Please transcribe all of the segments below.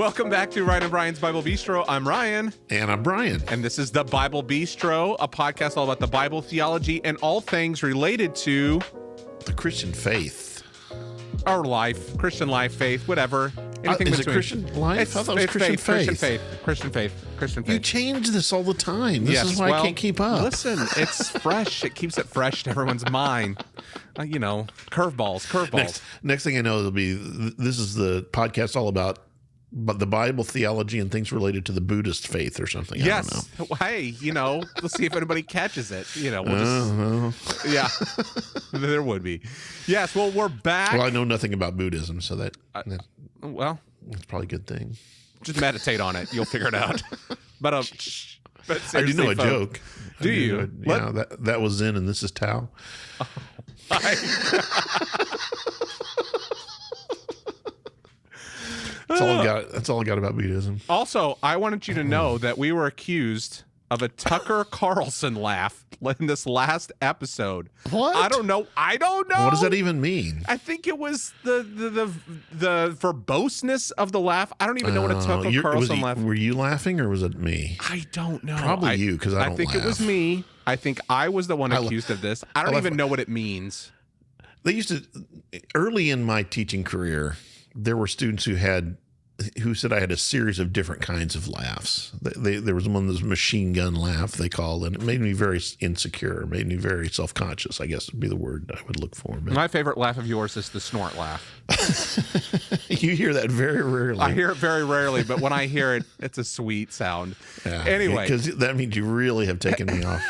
Welcome back to Ryan and Brian's Bible Bistro. I'm Ryan. And I'm Brian. And this is the Bible Bistro, a podcast all about the Bible, theology, and all things related to the Christian faith. Our life, Christian life, faith, whatever. Anything is between. it Christian life? I thought it was Christian faith. Christian faith. You change this all the time. This is why I can't keep up. Listen, it's fresh. It keeps it fresh in everyone's mind. Curveballs. Next thing I know, this is the podcast all about the Bible, theology, and things related to the Buddhist faith or something. Yes. I don't know. Hey, let's see if anybody catches it. Yeah, there would be. Yes. Well, we're back. Well, I know nothing about Buddhism, so that's probably a good thing. Just meditate on it. You'll figure it out. But I do know a joke. Do you? Yeah, that was Zen and this is Tao. That's all I got about Buddhism. Also, I wanted you to know that we were accused of a Tucker Carlson laugh in this last episode. What? I don't know. What does that even mean? I think it was the verboseness of the laugh. I don't even know what a Tucker Carlson laugh. Were you laughing or was it me? I don't know. Probably you, because I don't think laugh. It was me. I think I was the one accused of this. I don't even know what it means. They used to, early in my teaching career, there were students who said I had a series of different kinds of laughs. There was one that was machine gun laugh, they called, and it made me very insecure, made me very self-conscious, I guess would be the word I would look for. But my favorite laugh of yours is the snort laugh. You hear that very rarely. I hear it very rarely, but when I hear it, it's a sweet sound. Yeah, anyway. Because that means you really have taken me off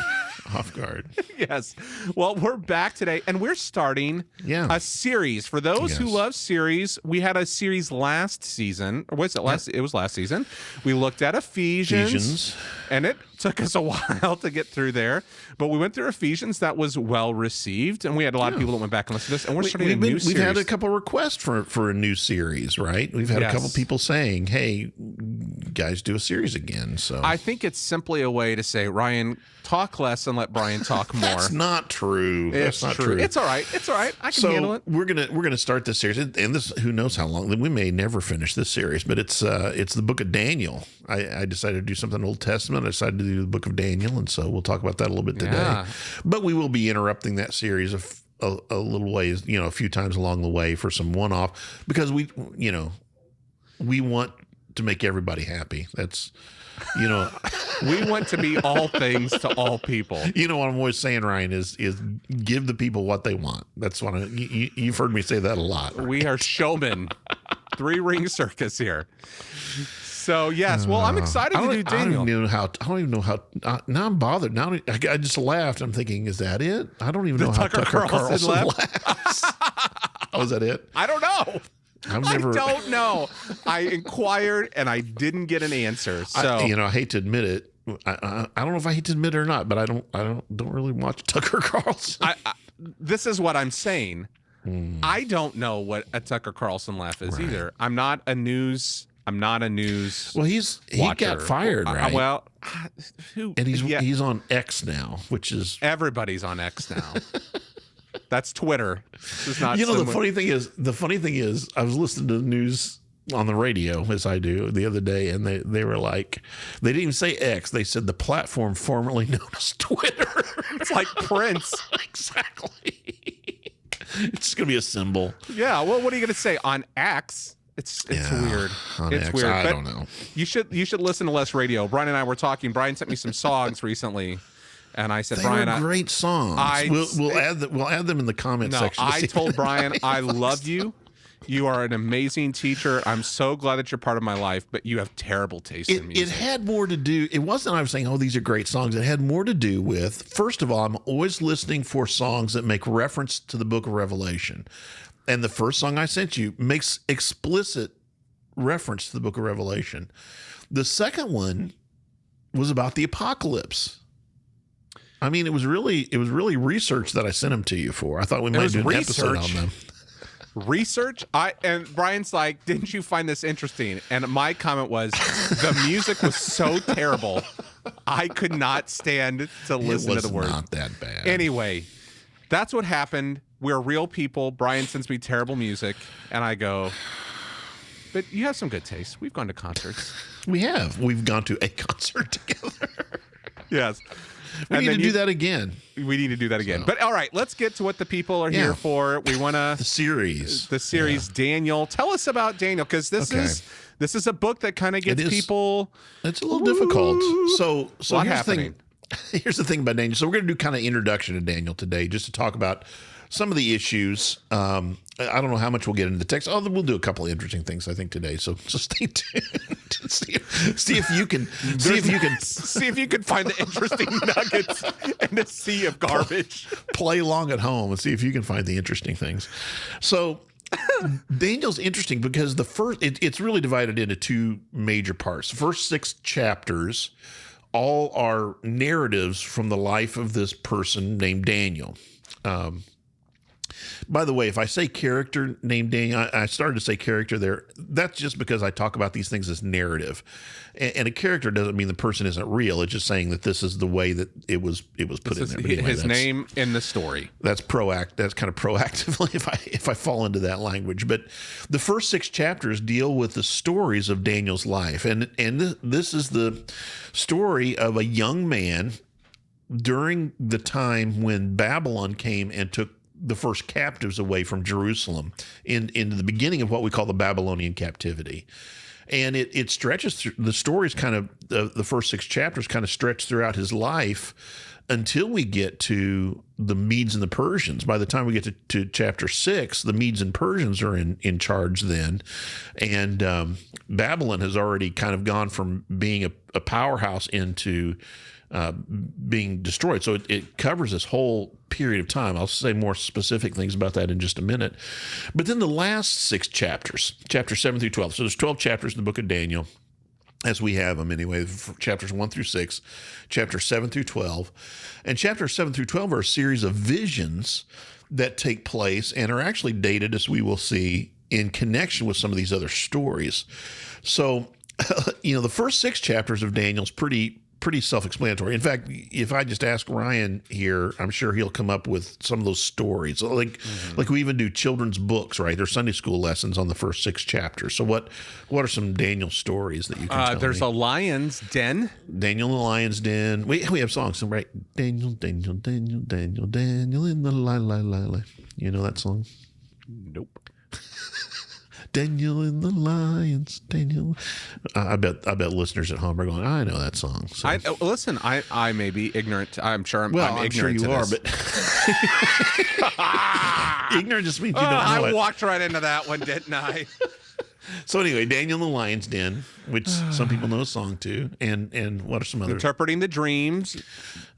guard. Yes. Well, we're back today, and we're starting a series. For those who love series, we had a series last season. Or was it last? It was last season. We looked at Ephesians, and it took us a while to get through there. But we went through Ephesians. That was well received, and we had a lot of people that went back and listened to this. And we're starting a new series. We've had a couple requests for a new series, right? We've had a couple people saying, "Hey, guys, do a series again." So I think it's simply a way to say, Ryan, talk less and let Brian talk more. That's not true. That's not true. It's all right. I can handle it. We're gonna start this series, and this, who knows how long. We may never finish this series, but it's the book of Daniel. I decided to do something Old Testament. I decided to do the book of Daniel, and so we'll talk about that a little bit today. Yeah. But we will be interrupting that series a little ways, a few times along the way for some one-off, because we want to make everybody happy. That's we want to be all things to all people. What I'm always saying, Ryan, is give the people what they want. That's what you've heard me say that a lot. Right? We are showmen. 3-ring circus here. So yes, well, I'm excited to do Daniel. I don't even know how. Now I'm bothered. Now I just laughed. I'm thinking, is that it? I don't even know how Tucker Carlson laughs. Oh, is that it? I don't know. I don't know. I inquired and I didn't get an answer. So I hate to admit it. I don't know if I hate to admit it or not, but I don't really watch Tucker Carlson. This is what I'm saying. I don't know what a Tucker Carlson laugh is either. I'm not a news. Well, he watcher. got fired, right? And he's on X now, which is everybody's on X now. That's Twitter. It's not. The funny thing is, I was listening to the news on the radio, as I do, the other day, and they were like, they didn't even say X. They said the platform formerly known as Twitter. It's like Prince. Exactly. It's just gonna be a symbol. Yeah. Well, what are you gonna say on X? It's weird. It's X, weird. I don't know. You should listen to less radio. Brian and I were talking. Brian sent me some songs recently, and I said, Brian, were great songs. We'll add them in the comment section. I told Brian, I love you. You are an amazing teacher. I'm so glad that you're part of my life, but you have terrible taste in music. It had more to do. It wasn't I was saying, oh, these are great songs. It had more to do with, first of all, I'm always listening for songs that make reference to the book of Revelation. And the first song I sent you makes explicit reference to the book of Revelation. The second one was about the apocalypse. I mean, it was really research that I sent them to you for. I thought we might do an episode on them. Research? And Brian's like, didn't you find this interesting? And my comment was, the music was so terrible, I could not stand to listen to the words. It was not that bad. Anyway, that's what happened. We're real people. Brian sends me terrible music, and I go, but you have some good taste. We've gone to concerts. We have. We've gone to a concert together. Yes. We need to do that again. We need to do that again. So. But all right, let's get to what the people are here for. We want to the series. Daniel. Tell us about Daniel, because this is a book that kind of gets people. It's a little difficult. So here's the thing. Here's the thing about Daniel. So we're going to do kind of introduction to Daniel today, just to talk about some of the issues. I don't know how much we'll get into the text. We'll do a couple of interesting things, I think, today. So stay tuned. see if you can find the interesting nuggets in a sea of garbage. Play along at home and see if you can find the interesting things. So Daniel's interesting because it's really divided into two major parts. The first 6 chapters all are narratives from the life of this person named Daniel. By the way, if I say character named Daniel, I started to say character there. That's just because I talk about these things as narrative. And a character doesn't mean the person isn't real. It's just saying that this is the way that it was put in there. Anyway, his name in the story. That's That's kind of proactively if I fall into that language. But the first 6 chapters deal with the stories of Daniel's life. And this is the story of a young man during the time when Babylon came and took the first captives away from Jerusalem in the beginning of what we call the Babylonian captivity. And it stretches through, the stories kind of, the first 6 chapters kind of stretch throughout his life until we get to the Medes and the Persians. By the time we get to chapter 6, the Medes and Persians are in charge then. And Babylon has already kind of gone from being a powerhouse into being destroyed. So it covers this whole period of time. I'll say more specific things about that in just a minute. But then the last 6 chapters, chapters 7 through 12. So there's 12 chapters in the book of Daniel, as we have them anyway, chapters 1 through 6, chapters 7 through 12. And chapters 7 through 12 are a series of visions that take place and are actually dated, as we will see, in connection with some of these other stories. So, the first 6 chapters of Daniel's pretty self-explanatory. In fact, if I just ask Ryan here, I'm sure he'll come up with some of those stories. Like we even do children's books, right? There's Sunday school lessons on the first 6 chapters. So what are some Daniel stories that you can tell There's me? a lion's den. Daniel in the lion's den. We have songs, right? Daniel, Daniel, Daniel, Daniel, Daniel in the lion. You know that song? Nope. Daniel in the lions, Daniel. I bet listeners at home are going, I know that song. So. Listen, I may be ignorant. I'm sure I'm ignorant sure you are, but ignorant just means you don't know I walked right into that one, didn't I? So anyway, Daniel in the lion's den, which some people know a song to, and what are some others? Interpreting the dreams.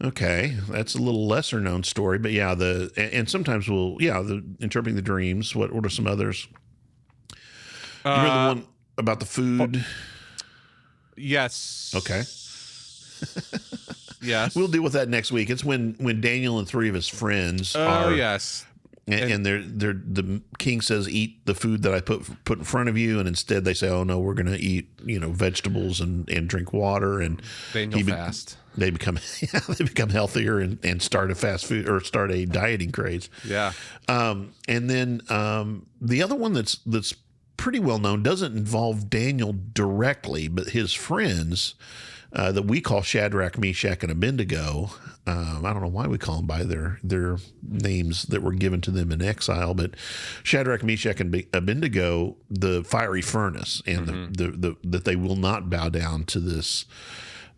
Okay, that's a little lesser known story, but yeah, and sometimes the interpreting the dreams. What are some others? You remember the one about the food? Yes. Okay. Yes. We'll deal with that next week. It's when Daniel and 3 of his friends are. Oh, yes. And the king says, eat the food that I put in front of you. And instead they say, oh, no, we're going to eat, vegetables and drink water. And Daniel fast. They become healthier and start a fast food or start a dieting craze. Yeah. And then the other one that's pretty well known, doesn't involve Daniel directly, but his friends that we call Shadrach, Meshach, and Abednego. I don't know why we call them by their names that were given to them in exile, but Shadrach, Meshach, and Abednego, the fiery furnace, and that they will not bow down to this.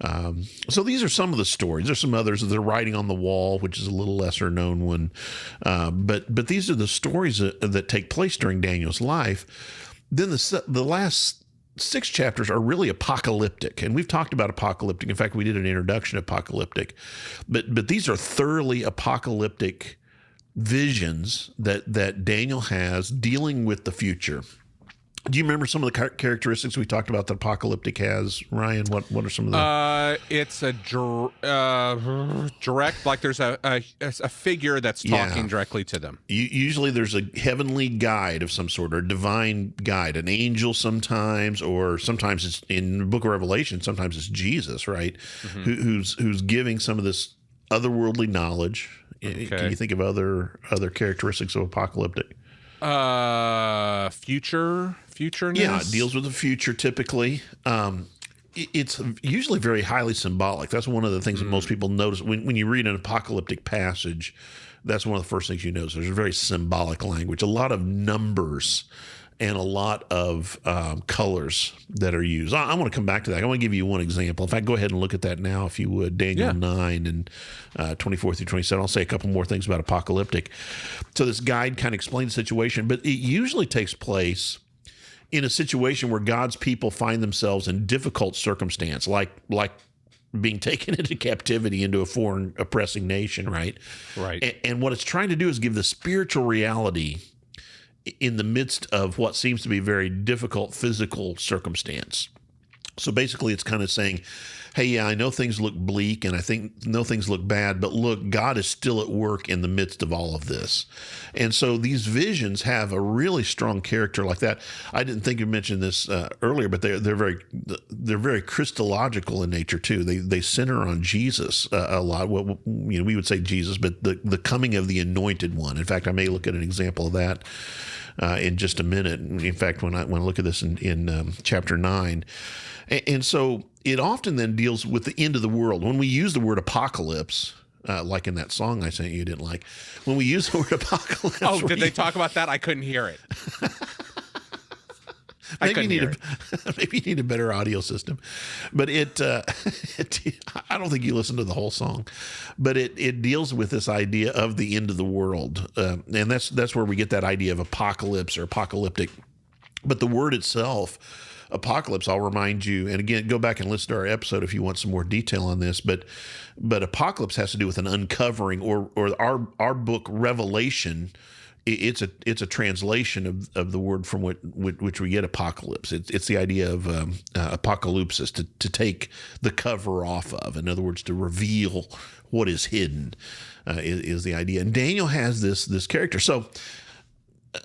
So these are some of the stories. There's some others. They're writing on the wall, which is a little lesser known one. But these are the stories that take place during Daniel's life. Then the last 6 chapters are really apocalyptic, and we've talked about apocalyptic. In fact, we did an introduction to apocalyptic, but these are thoroughly apocalyptic visions that Daniel has dealing with the future. Do you remember some of the characteristics we talked about that apocalyptic has, Ryan? What are some of the? It's a direct, like there's a figure that's talking directly to them. Usually there's a heavenly guide of some sort, or divine guide, an angel sometimes, or sometimes it's in the book of Revelation, sometimes it's Jesus, right? Mm-hmm. Who's giving some of this otherworldly knowledge. Okay. Can you think of other characteristics of apocalyptic? Future future. Yeah, it deals with the future typically. It's usually very highly symbolic. That's one of the things that most people notice when you read an apocalyptic passage. That's one of the first things you notice. There's a very symbolic language, a lot of numbers, and a lot of colors that are used. I want to come back to that. I want to give you one example. In fact, go ahead and look at that now, if you would. Daniel 9 and 24 through 27. I'll say a couple more things about apocalyptic. So this guide kind of explains the situation, but it usually takes place in a situation where God's people find themselves in difficult circumstance, like being taken into captivity into a foreign oppressing nation, right? Right. And what it's trying to do is give the spiritual reality in the midst of what seems to be very difficult physical circumstance. So basically it's kind of saying, hey, yeah, I know things look bleak and know things look bad, but look, God is still at work in the midst of all of this. And so these visions have a really strong character like that. I didn't think you mentioned this earlier, but they're very Christological in nature too. They center on Jesus a lot. We would say Jesus, but the coming of the Anointed One. In fact, I may look at an example of that in just a minute. In fact, when I look at this in chapter 9. And so it often then deals with the end of the world. When we use the word apocalypse, like in that song I sent you didn't like, when we use the word apocalypse. Oh, did they talk about that? I couldn't hear it. Maybe you need a better audio system. But I don't think you listened to the whole song. But it deals with this idea of the end of the world. And that's where we get that idea of apocalypse or apocalyptic. But the word itself, apocalypse, I'll remind you, and again, go back and listen to our episode if you want some more detail on this, but apocalypse has to do with an uncovering, or our book Revelation. It's a translation of the word from which we get apocalypse. It's the idea of apocalypsis, to take the cover off of. In other words, to reveal what is hidden is the idea. And Daniel has this character. So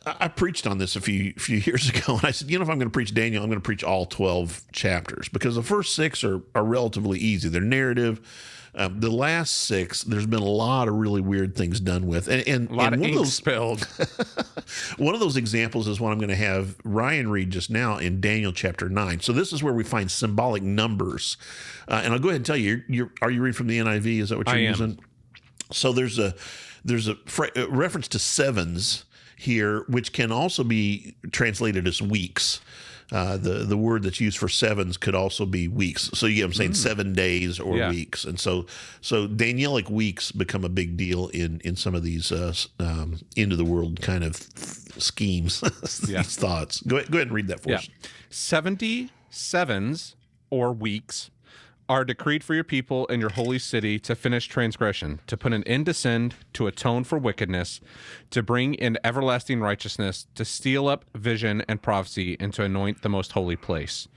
I preached on this a few years ago, and I said, if I'm going to preach Daniel, I'm going to preach all 12 chapters, because the first 6 are relatively easy. They're narrative. The last 6, there's been a lot of really weird things done with, and a lot of ink spilled. One of those examples is what I'm going to have Ryan read just now in Daniel chapter 9. So this is where we find symbolic numbers, and I'll go ahead and tell you. Are you reading from the NIV? Is that what you're using? So there's a reference to sevens here, which can also be translated as weeks. The word that's used for sevens could also be weeks. So you get what I'm saying, 7 days or weeks. And so Danielic weeks become a big deal in some of these end of the world kind of schemes, these thoughts. Go ahead and read that for us. 70 sevens or weeks are decreed for your people and your holy city, to finish transgression, to put an end to sin, to atone for wickedness, to bring in everlasting righteousness, to seal up vision and prophecy, and to anoint the most holy place.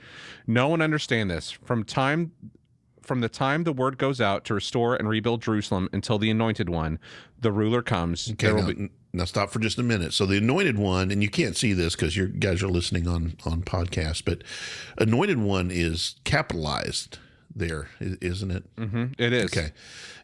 Know and understand this. From the time the word goes out to restore and rebuild Jerusalem until the Anointed One, the ruler, comes. Okay, now stop for just a minute. So the Anointed One, and you can't see this because you guys are listening on podcast, but Anointed One is capitalized there, isn't it? Mm-hmm. It is. Okay.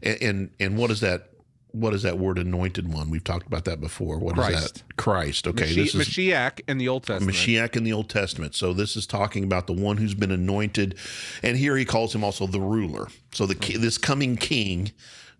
And what is that? What is that word Anointed One? We've talked about that before. What is that? Christ. Okay. This is Mashiach in the Old Testament. Mashiach in the Old Testament. So this is talking about the one who's been anointed. And here he calls him also the ruler. So this coming king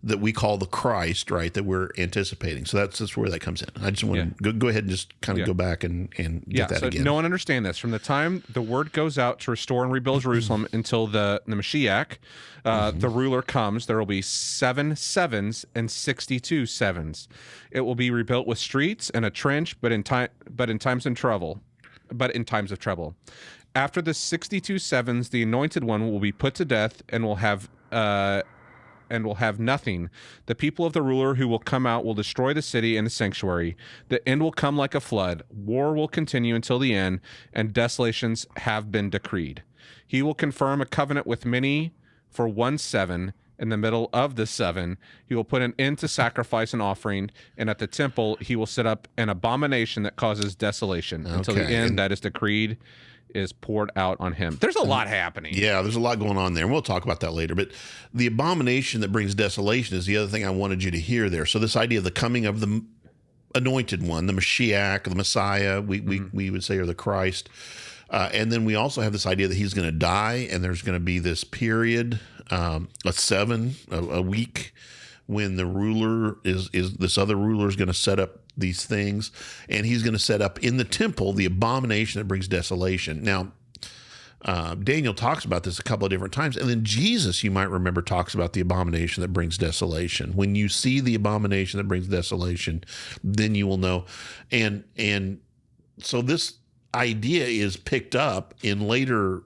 that we call the Christ, right, that we're anticipating. So that's where that comes in. I just want to go ahead and just kind of go back and get that again. No one understand this. From the time the word goes out to restore and rebuild Jerusalem until the Mashiach, the ruler comes, there will be 7 sevens and 62 sevens. It will be rebuilt with streets and a trench, but in times of trouble. After the 62 sevens, the Anointed One will be put to death and will have nothing. The people of the ruler who will come out will destroy the city and the sanctuary. The end will come like a flood. War will continue until the end, and desolations have been decreed. He will confirm a covenant with many for 1 7. In the middle of the 7, he will put an end to sacrifice and offering, and at the temple he will set up an abomination that causes desolation until the end that is decreed is poured out on him. There's a lot happening. Yeah, there's a lot going on there, and we'll talk about that later. But the abomination that brings desolation is the other thing I wanted you to hear there. So this idea of the coming of anointed one, the Mashiach, the Messiah, we would say, or the Christ. And then we also have this idea that he's going to die, and there's going to be this period, a week, when the ruler is this other ruler is going to set up these things, and he's going to set up in the temple the abomination that brings desolation. Now, Daniel talks about this a couple of different times, and then Jesus, you might remember, talks about the abomination that brings desolation. When you see the abomination that brings desolation, then you will know. And so this idea is picked up in later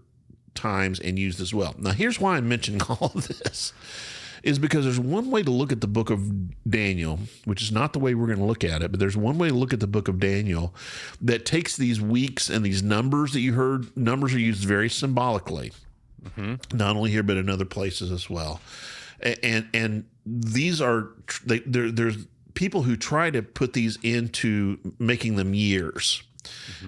times and used as well. Now, here's why I'm mentioning all of this, is because there's one way to look at the book of Daniel, which is not the way we're going to look at it, but there's one way to look at the book of Daniel that takes these weeks and these numbers that you heard. Numbers are used very symbolically, not only here, but in other places as well. And these are, there's people who try to put these into making them years.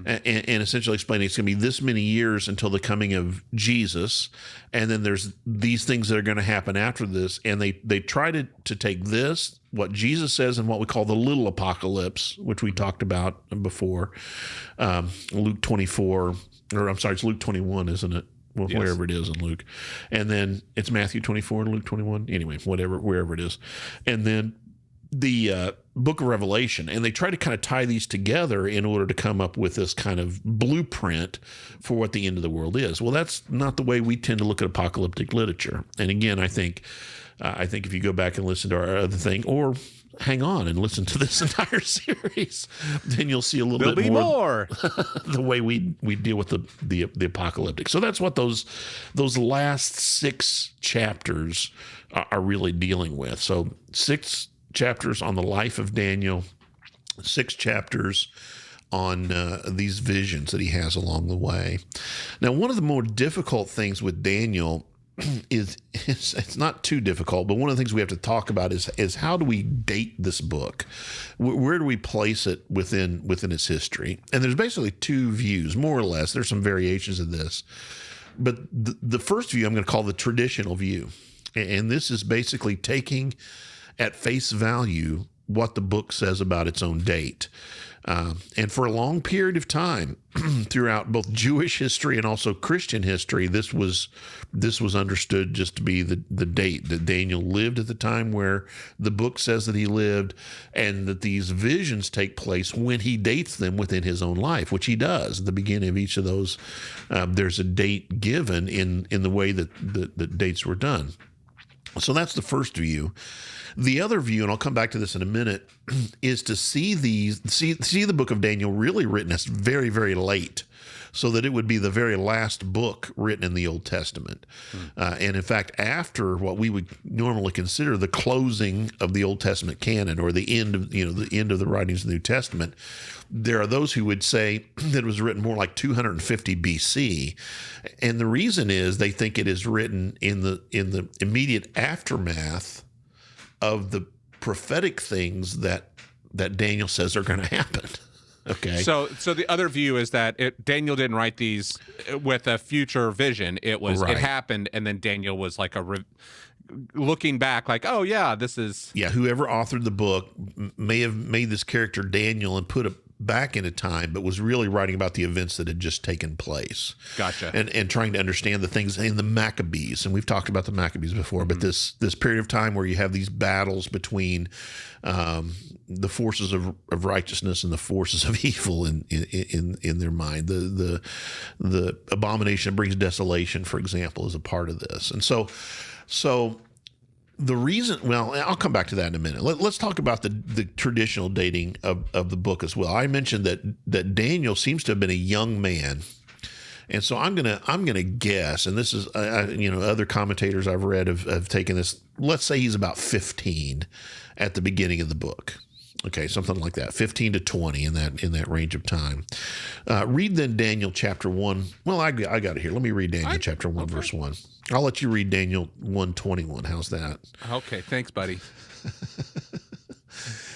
And essentially explaining it's going to be this many years until the coming of Jesus, and then there's these things that are going to happen after this, and they try to take this, what Jesus says, and what we call the little apocalypse, which we talked about before, Luke 24, or I'm sorry, it's Luke 21, isn't it? Well, yes. Wherever it is in Luke, and then it's Matthew 24 and Luke 21. Anyway, wherever it is, and then the book of Revelation, and they try to kind of tie these together in order to come up with this kind of blueprint for what the end of the world is. Well, that's not the way we tend to look at apocalyptic literature. And again, I think if you go back and listen to our other thing, or hang on and listen to this entire series, then you'll see a little bit more the way we deal with the apocalyptic. So that's what those last 6 chapters are really dealing with. So 6 chapters on the life of Daniel, 6 chapters on these visions that he has along the way. Now, one of the more difficult things with Daniel is it's not too difficult, but one of the things we have to talk about is how do we date this book? Where do we place it within its history? And there's basically 2 views, more or less. There's some variations of this. But the first view I'm going to call the traditional view. And this is basically taking at face value what the book says about its own date. And for a long period of time, throughout both Jewish history and also Christian history, this was understood just to be the date that Daniel lived at the time where the book says that he lived, and that these visions take place when he dates them within his own life, which he does. At the beginning of each of those, there's a date given in the way that the dates were done. So that's the first view. The other view, and I'll come back to this in a minute, is to see the book of Daniel really written as very, very late, so that it would be the very last book written in the Old Testament. And in fact, after what we would normally consider the closing of the Old Testament canon, or the end of the writings of the New Testament, there are those who would say that it was written more like 250 BC. And the reason is they think it is written in the immediate aftermath of the prophetic things that Daniel says are going to happen. Okay. So the other view is that Daniel didn't write these with a future vision. It was It happened, and then Daniel was like looking back, like, oh yeah, this is whoever authored the book may have made this character Daniel and put it back in a time, but was really writing about the events that had just taken place. Gotcha. And trying to understand the things in the Maccabees. And we've talked about the Maccabees before, but this period of time where you have these battles between the forces of righteousness and the forces of evil in their mind. The abomination that brings desolation, for example, is a part of this. And so the reason, well, I'll come back to that in a minute. Let's talk about the traditional dating of the book as well. I mentioned that Daniel seems to have been a young man, and so I'm gonna guess, and this is other commentators I've read have taken this. Let's say he's about 15 at the beginning of the book. Okay, something like that, 15 to 20 in that range of time. Read then Daniel chapter 1. Well, I got it here. Let me read Daniel chapter 1, verse 1. I'll let you read Daniel 1:21. How's that? Okay, thanks, buddy.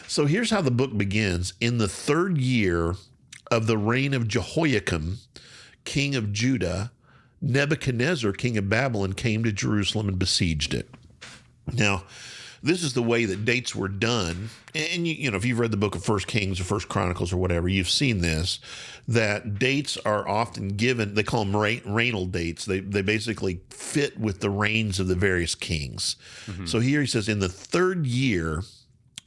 So here's how the book begins. In the 3rd year of the reign of Jehoiakim, king of Judah, Nebuchadnezzar, king of Babylon, came to Jerusalem and besieged it. Now, this is the way that dates were done. And you know, if you've read the book of First Kings or First Chronicles or whatever, you've seen this, that dates are often given, they call them reignal dates. They basically fit with the reigns of the various kings. Mm-hmm. So here he says, in the 3rd year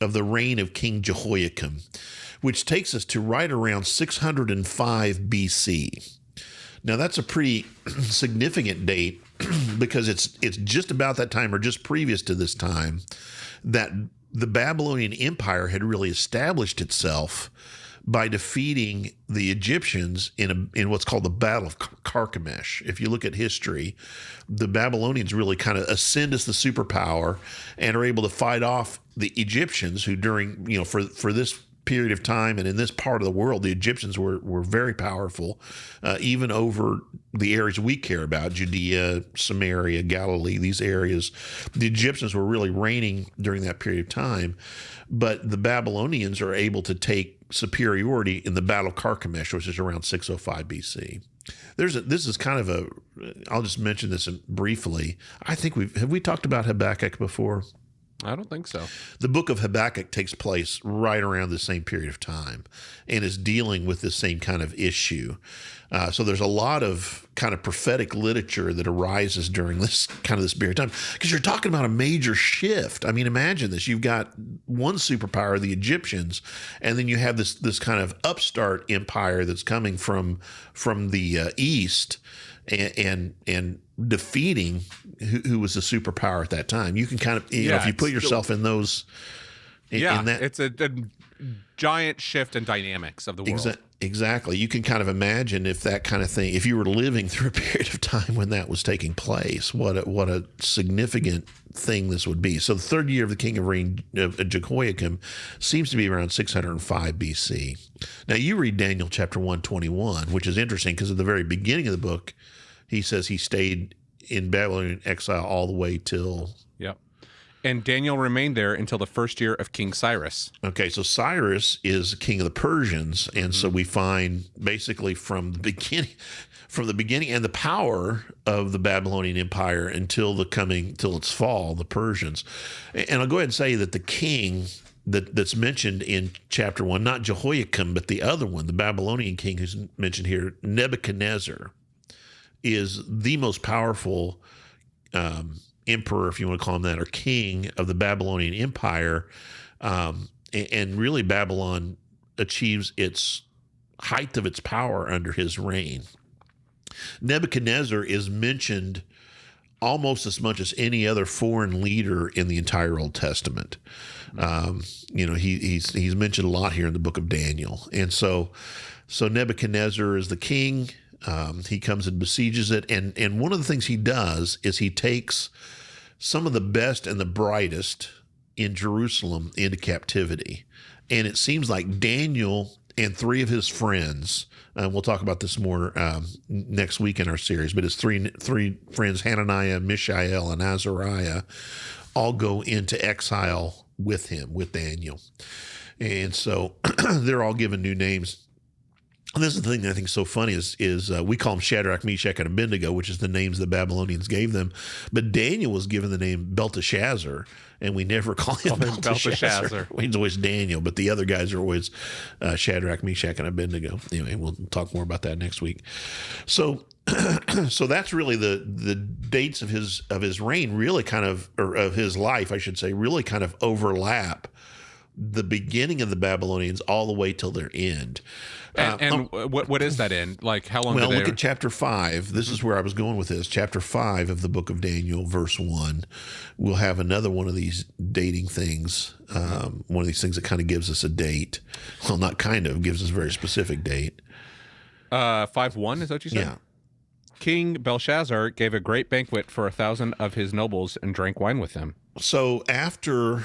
of the reign of King Jehoiakim, which takes us to right around 605 BC. Now that's a pretty significant date because it's just about that time, or just previous to this time, that the Babylonian Empire had really established itself by defeating the Egyptians in what's called the Battle of Carchemish. If you look at history, the Babylonians really kind of ascend as the superpower and are able to fight off the Egyptians, who during, you know, for this period of time and in this part of the world, the Egyptians were very powerful, even over the areas we care about, Judea, Samaria, Galilee, these areas. The Egyptians were really reigning during that period of time, but the Babylonians are able to take superiority in the Battle of Carchemish, which is around 605 BC. This is kind of I'll just mention this briefly. I think have we talked about Habakkuk before? I don't think so. The book of Habakkuk takes place right around the same period of time and is dealing with the same kind of issue. So there's a lot of kind of prophetic literature that arises during this period of time, because you're talking about a major shift. I mean, imagine this. You've got one superpower, the Egyptians, and then you have this kind of upstart empire that's coming from the east and defeating who was the superpower at that time. You can kind of, you know, if you put yourself in those, in that, it's a giant shift in dynamics of the world. Exactly. You can kind of imagine if that kind of thing, if you were living through a period of time when that was taking place, what a significant thing this would be. So the 3rd year of the king of reign of Jehoiakim seems to be around 605 BC. Now you read Daniel chapter 121, which is interesting because at the very beginning of the book, he says he stayed in Babylonian exile all the way till... Yep. And Daniel remained there until the 1st year of King Cyrus. Okay, so Cyrus is king of the Persians, and so we find basically from the beginning and the power of the Babylonian Empire until its fall, the Persians. And I'll go ahead and say that the king that's mentioned in chapter 1, not Jehoiakim, but the other one, the Babylonian king who's mentioned here, Nebuchadnezzar, is the most powerful emperor, if you want to call him that, or king of the Babylonian Empire. And really Babylon achieves its height of its power under his reign. Nebuchadnezzar is mentioned almost as much as any other foreign leader in the entire Old Testament. You know, he's mentioned a lot here in the book of Daniel. And so Nebuchadnezzar is the king. He comes and besieges it. And one of the things he does is he takes some of the best and the brightest in Jerusalem into captivity. And it seems like Daniel and 3 of his friends, we'll talk about this more next week in our series, but his three friends, Hananiah, Mishael, and Azariah, all go into exile with him, with Daniel. And so they're all given new names. And this is the thing that I think is so funny is we call them Shadrach, Meshach, and Abednego, which is the names the Babylonians gave them. But Daniel was given the name Belteshazzar, and we never call him Belteshazzar. He's always Daniel, but the other guys are always Shadrach, Meshach, and Abednego. Anyway, we'll talk more about that next week. So that's really the dates of his reign really kind of, or of his life, I should say, really kind of overlap the beginning of the Babylonians all the way till their end. And what is that in? Like, how long? Well, look at chapter 5. This is where I was going with this. Chapter 5 of the book of Daniel, verse 1. We'll have another one of these dating things. One of these things that kind of gives us a date. Well, not kind of, gives us a very specific date. 5:1, is that what you said? Yeah. King Belshazzar gave a great banquet for 1,000 of his nobles and drank wine with them. So after...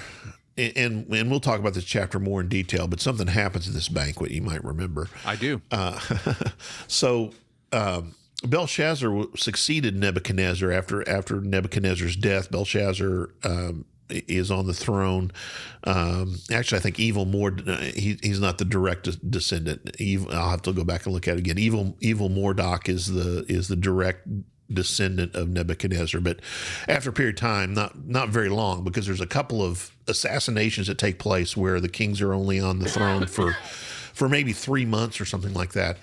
And we'll talk about this chapter more in detail, but something happens at this banquet you might remember. I do. So Belshazzar succeeded Nebuchadnezzar after Nebuchadnezzar's death. Belshazzar is on the throne. Actually, I think he's not the direct descendant. I'll have to go back and look at it again. Evil Mordok is the direct descendant of Nebuchadnezzar. But after a period of time, not very long, because there's a couple of assassinations that take place where the kings are only on the throne for maybe 3 months or something like that.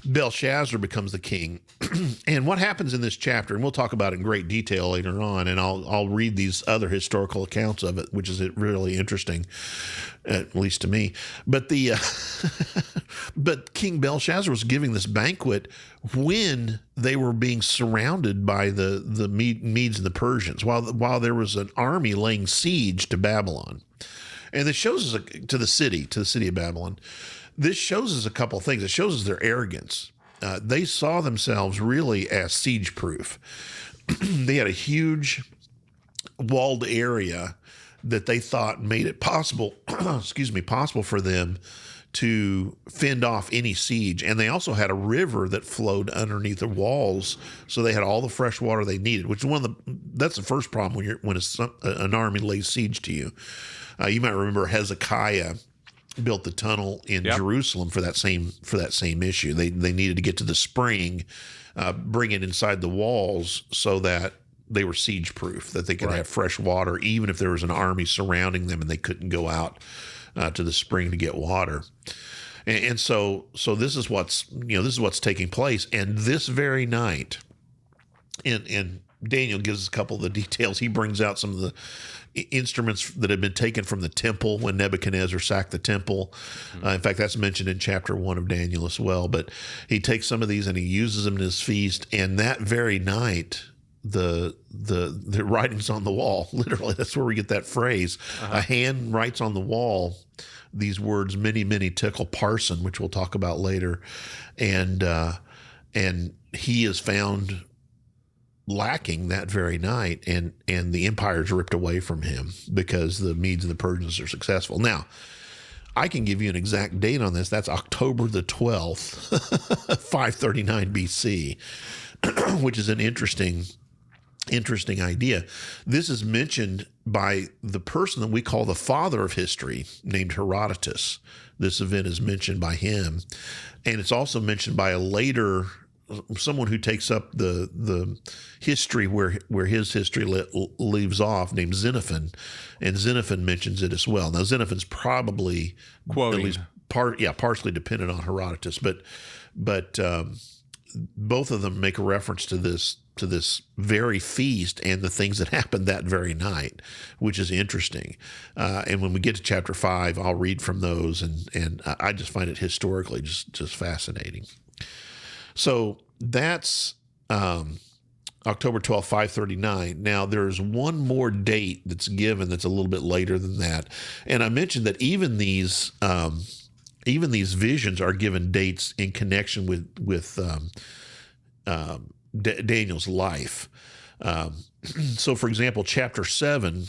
Belshazzar becomes the king. And what happens in this chapter, and we'll talk about it in great detail later on, and I'll read these other historical accounts of it, which is really interesting, at least to me. But but King Belshazzar was giving this banquet when they were being surrounded by the Medes and the Persians, while there was an army laying siege to Babylon. And this shows us to the city of Babylon. This shows us a couple of things. It shows us their arrogance. They saw themselves really as siege-proof. They had a huge walled area that they thought made it possible, possible for them to fend off any siege. And they also had a river that flowed underneath the walls, so they had all the fresh water they needed, which is that's the first problem when an army lays siege to you. You might remember Hezekiah built the tunnel in Jerusalem for that same issue. They needed to get to the spring, bring it inside the walls so that they were siege proof, that they could have fresh water, even if there was an army surrounding them and they couldn't go out to the spring to get water. And so this is what's taking place. And this very night, and Daniel gives us a couple of the details. He brings out some of the instruments that had been taken from the temple when Nebuchadnezzar sacked the temple. In fact, that's mentioned in chapter 1 of Daniel as well. But he takes some of these and he uses them in his feast. And that very night, the writings on the wall, literally, that's where we get that phrase. A hand writes on the wall these words, "Many, many tickle parson," which we'll talk about later. And he is found lacking that very night, and the empire is ripped away from him because the Medes and the Persians are successful. Now, I can give you an exact date on this. That's October the 12th, 539 BC, which is an interesting idea. This is mentioned by the person that we call the father of history, named Herodotus. This event is mentioned by him, and it's also mentioned by someone who takes up the history where his history leaves off, named Xenophon, and Xenophon mentions it as well. Now, Xenophon's probably quoting, at least partially dependent on Herodotus, but both of them make a reference to this very feast and the things that happened that very night, which is interesting. And when we get to chapter 5, I'll read from those, and I just find it historically just fascinating. So that's October 12th, 539. Now, there's one more date that's given that's a little bit later than that. And I mentioned that even these visions are given dates in connection with Daniel's life. So, for example, chapter 7,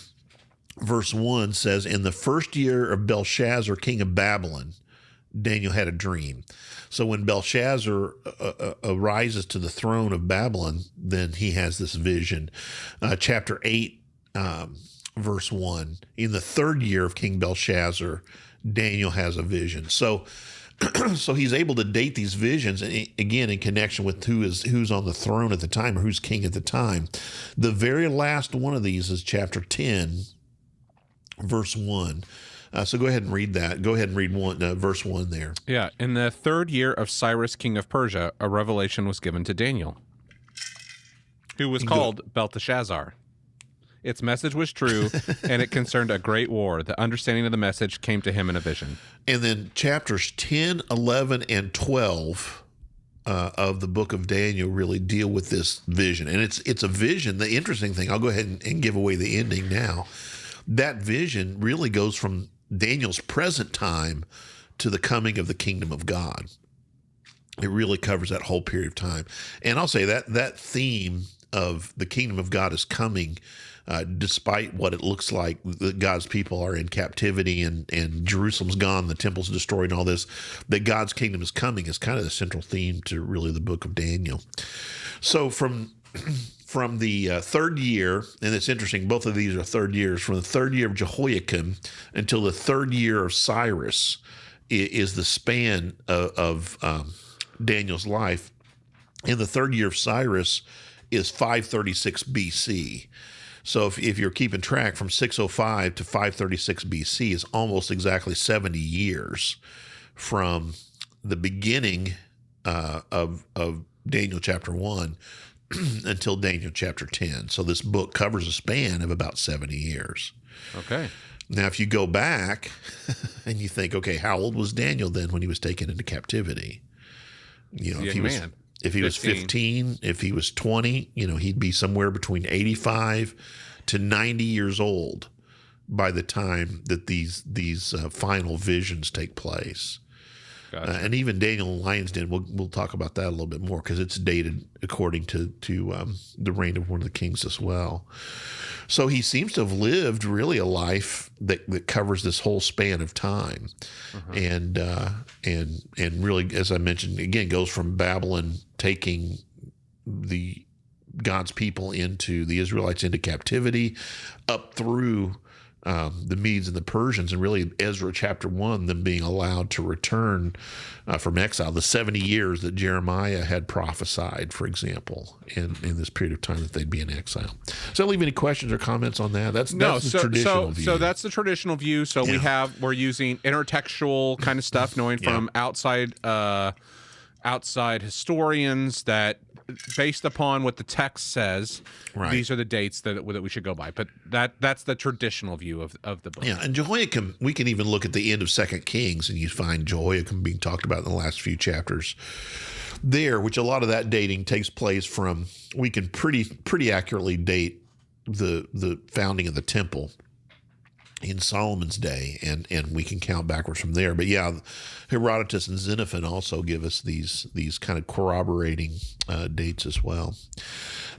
verse 1 says, "In the first year of Belshazzar, king of Babylon, Daniel had a dream." So when Belshazzar arises to the throne of Babylon, then he has this vision. Chapter 8, verse 1, "In the third year of King Belshazzar, Daniel has a vision." So he's able to date these visions, again, in connection with who's on the throne at the time, or who's king at the time. The very last one of these is chapter 10, verse 1. So go ahead and read that. Go ahead and read verse 1 there. Yeah. "In the third year of Cyrus, king of Persia, a revelation was given to Daniel, who was called Belteshazzar. Its message was true, and it concerned a great war. The understanding of the message came to him in a vision." And then chapters 10, 11, and 12 of the book of Daniel really deal with this vision. And it's a vision. The interesting thing, I'll go ahead and give away the ending now. That vision really goes from Daniel's present time to the coming of the kingdom of God. It really covers that whole period of time. And I'll say that theme of the kingdom of God is coming, despite what it looks like that God's people are in captivity and Jerusalem's gone, the temple's destroyed, and all this, that God's kingdom is coming is kind of the central theme to really the book of Daniel. So from the third year, and it's interesting, both of these are third years, from the third year of Jehoiakim until the third year of Cyrus is the span of Daniel's life. In the third year of Cyrus is 536 BC. So if you're keeping track, from 605 to 536 BC is almost exactly 70 years from the beginning of Daniel chapter 1 until Daniel chapter 10. So this book covers a span of about 70 years. Okay. Now, if you go back and you think, okay, how old was Daniel then when he was taken into captivity? You know, if he was 15, if he was 20, you know, he'd be somewhere between 85 to 90 years old by the time that these final visions take place. Gotcha. And even Daniel in Lion's Den, we'll talk about that a little bit more because it's dated according to the reign of one of the kings as well. So he seems to have lived really a life that covers this whole span of time, and really, as I mentioned, again, goes from Babylon taking God's people into the Israelites into captivity, up through the Medes and the Persians, and really Ezra chapter 1, them being allowed to return from exile, the 70 years that Jeremiah had prophesied, for example, in this period of time that they'd be in exile. So, leave any questions or comments on that? That's the traditional view. So that's the traditional view. So we're using intertextual kind of stuff, knowing from outside historians that, based upon what the text says, these are the dates that we should go by. But that's the traditional view of the book. Yeah, and Jehoiakim, we can even look at the end of 2 Kings, and you find Jehoiakim being talked about in the last few chapters there, which a lot of that dating takes place from, we can pretty accurately date the founding of the temple in Solomon's day, and we can count backwards from there. But yeah, Herodotus and Xenophon also give us these kind of corroborating dates as well.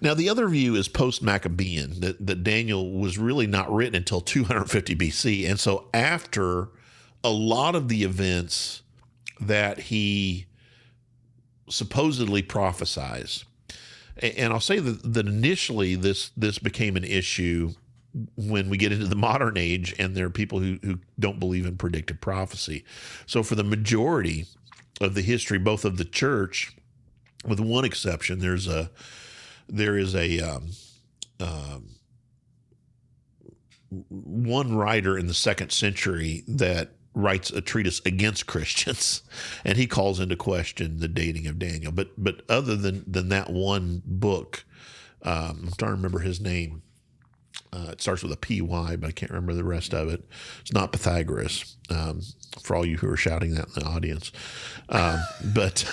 Now, the other view is post-Maccabean, that Daniel was really not written until 250 BC. And so after a lot of the events that he supposedly prophesies, and I'll say that initially this became an issue when we get into the modern age, and there are people who don't believe in predictive prophecy. So for the majority of the history, both of the church, with one exception, there is a one writer in the 2nd century that writes a treatise against Christians, and he calls into question the dating of Daniel. But other than that one book, I'm trying to remember his name. It starts with a P-Y, but I can't remember the rest of it. It's not Pythagoras, for all you who are shouting that in the audience. But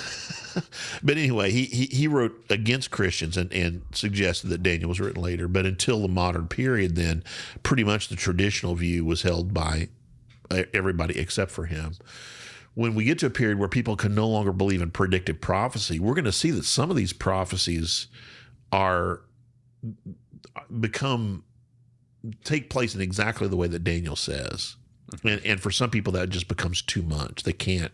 anyway, he wrote against Christians and suggested that Daniel was written later. But until the modern period, then pretty much the traditional view was held by everybody except for him. When we get to a period where people can no longer believe in predictive prophecy, we're going to see that some of these prophecies take place in exactly the way that Daniel says. And for some people that just becomes too much. They can't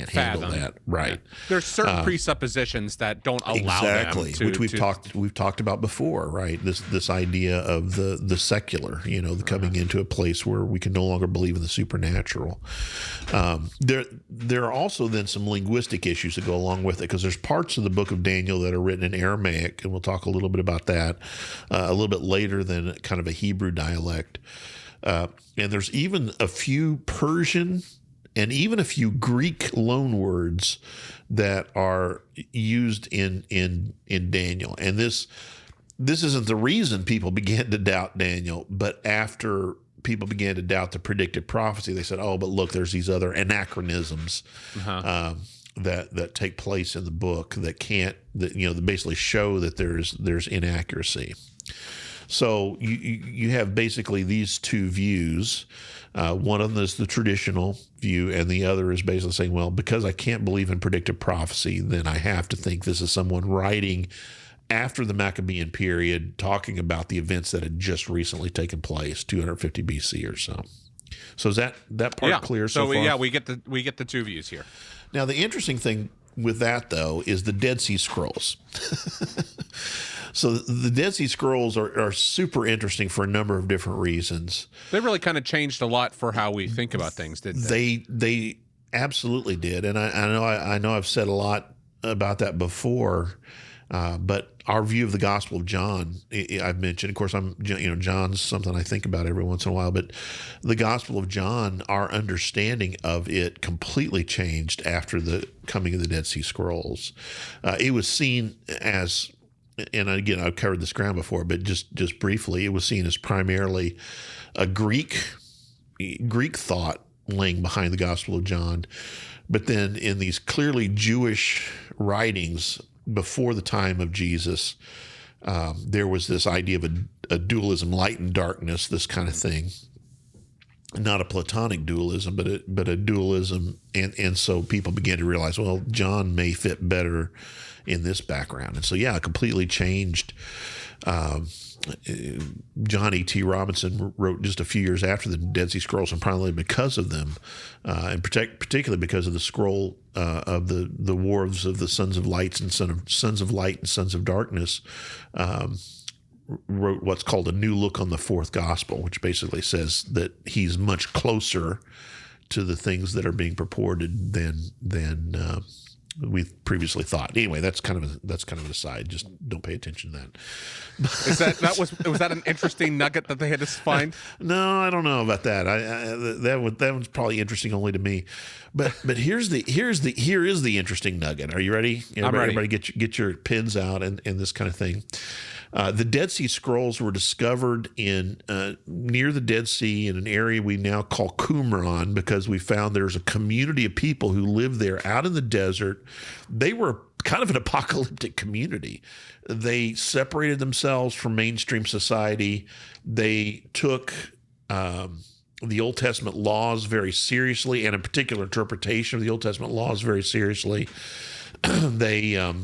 handle that. Right. Yeah. There's certain presuppositions that don't allow them to, which we've talked about before, right? This idea of the secular, the coming into a place where we can no longer believe in the supernatural. There are also then some linguistic issues that go along with it, because there's parts of the book of Daniel that are written in Aramaic, and we'll talk a little bit about that a little bit later, than kind of a Hebrew dialect. And there's even a few Persian and even a few Greek loanwords that are used in Daniel. And this isn't the reason people began to doubt Daniel, but after people began to doubt the predictive prophecy, they said, "Oh, but look, there's these other anachronisms that take place in the book that basically show that there's inaccuracy." So you have basically these two views. One of them is the traditional view, and the other is basically saying, well, because I can't believe in predictive prophecy, then I have to think this is someone writing after the Maccabean period, talking about the events that had just recently taken place, 250 BC or so. So is that part clear so far? Yeah, we get the two views here. Now, the interesting thing with that, though, is the Dead Sea Scrolls. So the Dead Sea Scrolls are super interesting for a number of different reasons. They really kind of changed a lot for how we think about things, didn't they? They absolutely did, and I know I've said a lot about that before. But our view of the Gospel of John, I've mentioned, of course, John's something I think about every once in a while, but the Gospel of John, our understanding of it completely changed after the coming of the Dead Sea Scrolls. It was seen as, and again, I've covered this ground before, but just briefly, it was seen as primarily a Greek thought laying behind the Gospel of John. But then in these clearly Jewish writings before the time of Jesus, there was this idea of a dualism, light and darkness, this kind of thing. Not a Platonic dualism, but a dualism. And so people began to realize, well, John may fit better in this background. And so, yeah, it completely changed. John E.T. Robinson wrote just a few years after the Dead Sea Scrolls, and probably because of them, and particularly because of the scroll of the wars of the sons of light and sons of light and sons of darkness, wrote what's called a new look on the fourth gospel, which basically says that he's much closer to the things that are being purported than we've previously thought. Anyway, that's kind of an aside. Just don't pay attention to that. Was that an interesting nugget that they had to find? No, I don't know about that. That one's probably interesting only to me. But here is the interesting nugget. Are you ready? I'm ready. Everybody get your pens out and this kind of thing. The Dead Sea Scrolls were discovered in near the Dead Sea in an area we now call Qumran, because we found there's a community of people who lived there out in the desert. They were kind of an apocalyptic community. They separated themselves from mainstream society. They took the Old Testament laws very seriously, and in particular interpretation of the Old Testament laws very seriously. They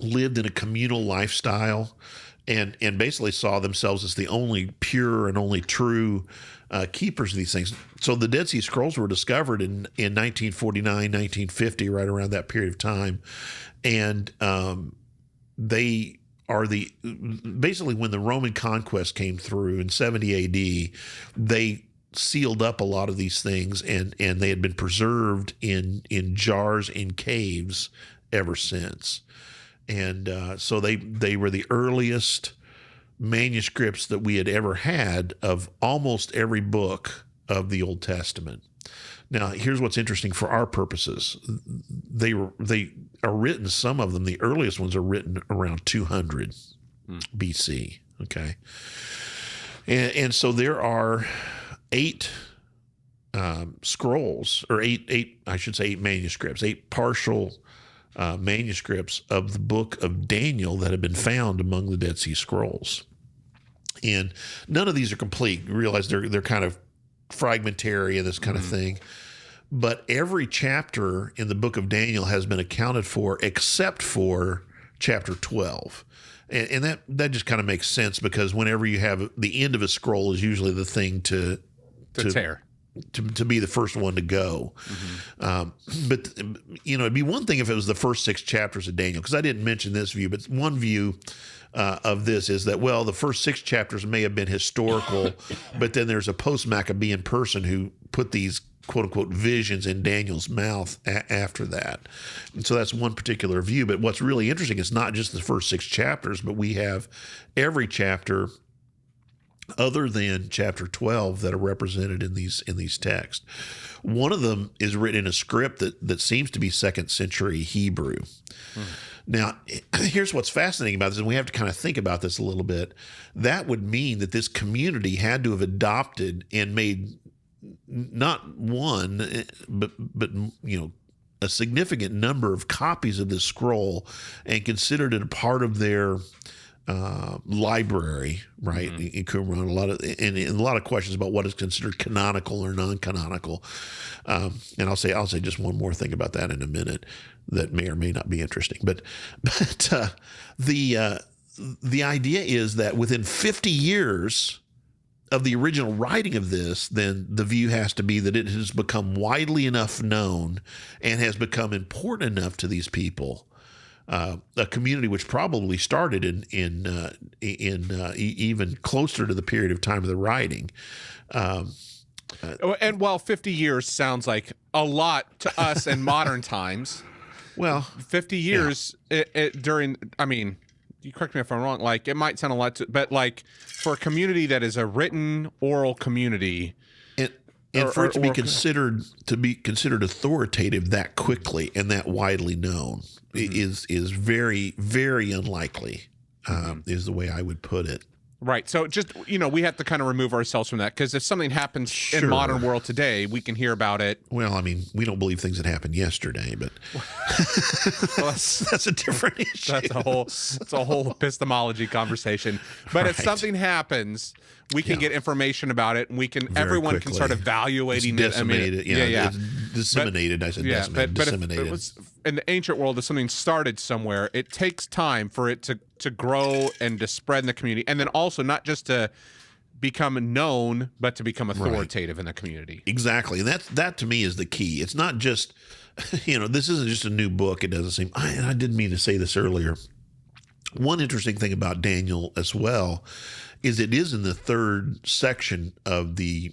lived in a communal lifestyle and basically saw themselves as the only pure and only true keepers of these things. So the Dead Sea Scrolls were discovered in 1949, 1950, right around that period of time. And they are basically when the Roman conquest came through in 70 AD, they sealed up a lot of these things, and they had been preserved in jars in caves ever since. And so they were the earliest manuscripts that we had ever had of almost every book of the Old Testament. Now, here's what's interesting for our purposes. They are written, some of them, the earliest ones are written around 200 BC, okay? And so there are 8 scrolls, or eight manuscripts, 8 partial manuscripts of the book of Daniel that have been found among the Dead Sea Scrolls. And none of these are complete. You realize they're kind of fragmentary and this kind of thing. But every chapter in the book of Daniel has been accounted for except for chapter 12. And that just kind of makes sense, because whenever you have the end of a scroll is usually the thing to tear. To be the first one to go. But, it'd be one thing if it was the first 6 chapters of Daniel, because I didn't mention this view, but one view of this is that, well, the first 6 chapters may have been historical, but then there's a post-Maccabean person who put these quote-unquote visions in Daniel's mouth after that. And so that's one particular view. But what's really interesting is not just the first 6 chapters, but we have every chapter other than chapter 12 that are represented in these texts. One of them is written in a script that seems to be 2nd century Hebrew. Now, here's what's fascinating about this, and we have to kind of think about this a little bit. That would mean that this community had to have adopted and made not one, but a significant number of copies of this scroll and considered it a part of their library, right? In Qumran, a lot of questions about what is considered canonical or non-canonical. And I'll say just one more thing about that in a minute that may or may not be interesting. But the idea is that within 50 years of the original writing of this, then the view has to be that it has become widely enough known and has become important enough to these people. A community which probably started in even closer to the period of time of the writing. And while 50 years sounds like a lot to us in modern times, Well, 50 years during, I mean, you correct me if I'm wrong, like, it might sound a lot, but like, for a community that is a written oral community, and for it to be considered authoritative that quickly and that widely known is very, very unlikely, is the way I would put it. Right. So just, we have to kind of remove ourselves from that, because if something happens in modern world today, we can hear about it. Well, I mean, we don't believe things that happened yesterday, but well, that's a different issue. That's a whole epistemology conversation. But if something happens, we can get information about it, and everyone quickly can start evaluating it. It's disseminated. I said decimated. Disseminated. In the ancient world, if something started somewhere, it takes time for it to grow and to spread in the community, and then also not just to become known, but to become authoritative in the community. Exactly. And that to me is the key. It's not just, this isn't just a new book. It doesn't seem, and I didn't mean to say this earlier. One interesting thing about Daniel as well is it is in the third section of the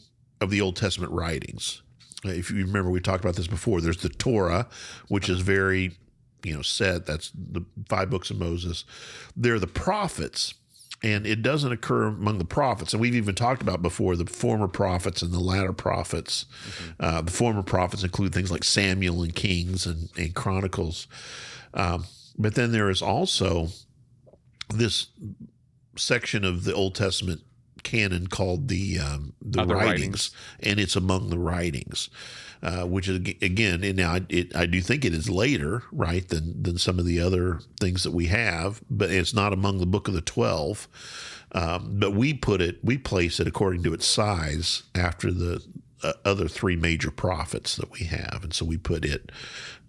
Old Testament writings. If you remember, we talked about this before. There's the Torah, which is very, set. That's the 5 books of Moses. There are the prophets, and it doesn't occur among the prophets. And we've even talked about before the former prophets and the latter prophets. The former prophets include things like Samuel and Kings and Chronicles. But then there is also this section of the Old Testament canon called the writings, and it's among the writings, which is again, and now I do think it is later, right, than some of the other things that we have, but it's not among the book of the 12. But we place it according to its size after the other 3 major prophets that we have, and so we put it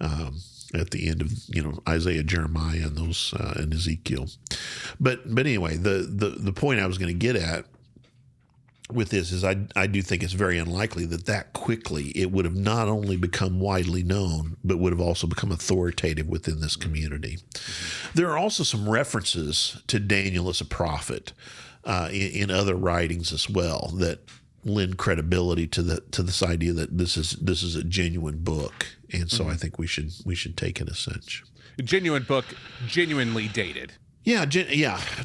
at the end of Isaiah, Jeremiah, and those and Ezekiel. But anyway, the point I was going to get at with this is I do think it's very unlikely that quickly it would have not only become widely known, but would have also become authoritative within this community. There are also some references to Daniel as a prophet in other writings as well that lend credibility to this idea that this is a genuine book, and so I think we should take it as such. A genuine book, genuinely dated. Yeah,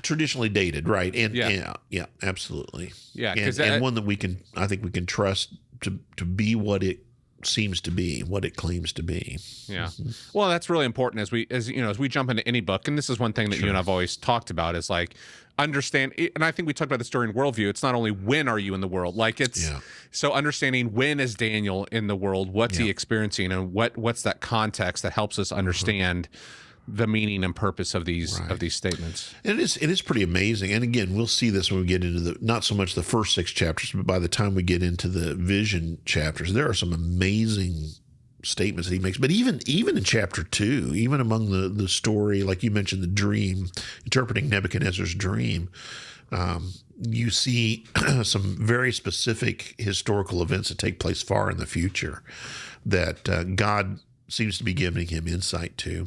traditionally dated, right? And yeah, absolutely. Yeah, and one that I think we can trust to be what it seems to be, what it claims to be. Yeah. Well, that's really important as we jump into any book, and this is one thing that you and I've always talked about is like understand, and I think we talked about this during Worldview. It's not only when are you in the world, like it's so understanding when is Daniel in the world, what's he experiencing, and what's that context that helps us understand the meaning and purpose of these statements. And it is pretty amazing. And again, we'll see this when we get into not so much the first 6 chapters, but by the time we get into the vision chapters, there are some amazing statements that he makes. But even in chapter 2, even among the story, like you mentioned, the dream, interpreting Nebuchadnezzar's dream, you see some very specific historical events that take place far in the future that God seems to be giving him insight to.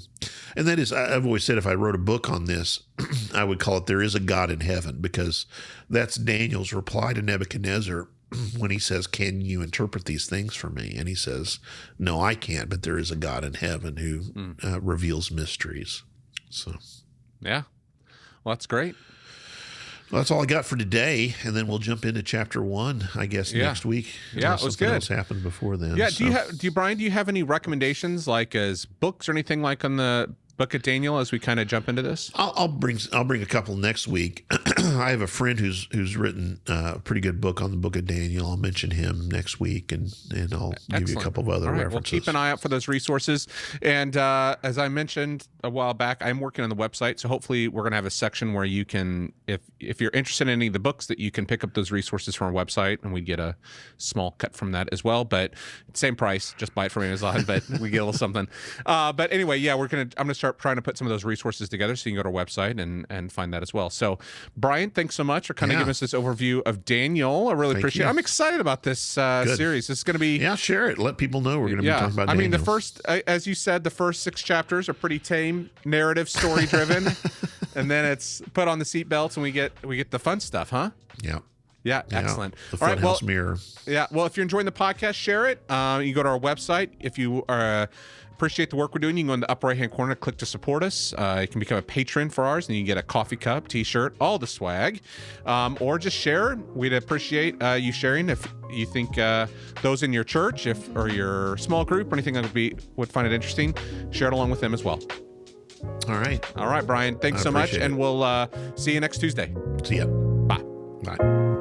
And that is, I've always said if I wrote a book on this, I would call it There Is a God in Heaven, because that's Daniel's reply to Nebuchadnezzar when he says, "Can you interpret these things for me?" And he says, "No, I can't, but there is a God in heaven who reveals mysteries." So, yeah. Well, that's great. Well, that's all I got for today, and then we'll jump into chapter 1, I guess, next week. Yeah, it was good. Else happened before then. Yeah. Brian? Do you have any recommendations, like as books or anything like on the Book of Daniel as we kind of jump into this? I'll bring a couple next week. I have a friend who's written a pretty good book on the Book of Daniel. I'll mention him next week, and I'll give you a couple of other references. Well, keep an eye out for those resources. And as I mentioned a while back, I'm working on the website, so hopefully we're going to have a section where you can, if you're interested in any of the books, that you can pick up those resources from our website, and we get a small cut from that as well. But same price, just buy it from Amazon, but we get a little something. But anyway, yeah, I'm going to start trying to put some of those resources together, so you can go to our website and find that as well. So, Brian, thanks so much for kind of giving us this overview of Daniel. I really appreciate it. I'm excited about this series. It's going to be... Yeah, share it. Let people know we're going to be talking about Daniel. I mean, the first, as you said, the first 6 chapters are pretty tame, narrative, story-driven, and then it's put on the seatbelts and we get the fun stuff, huh? Yeah. Yeah, excellent. The Funhouse Mirror. Yeah, well, if you're enjoying the podcast, share it. You go to our website. If you are appreciate the work we're doing, you can go in the upper right-hand corner, click to support us. You can become a patron for ours, and you can get a coffee cup, t-shirt, all the swag. Or just share. We'd appreciate you sharing if you think those in your church or your small group or anything that would find it interesting, share it along with them as well. All right, Brian. Thanks so much, and we'll see you next Tuesday. See ya. Bye. Bye.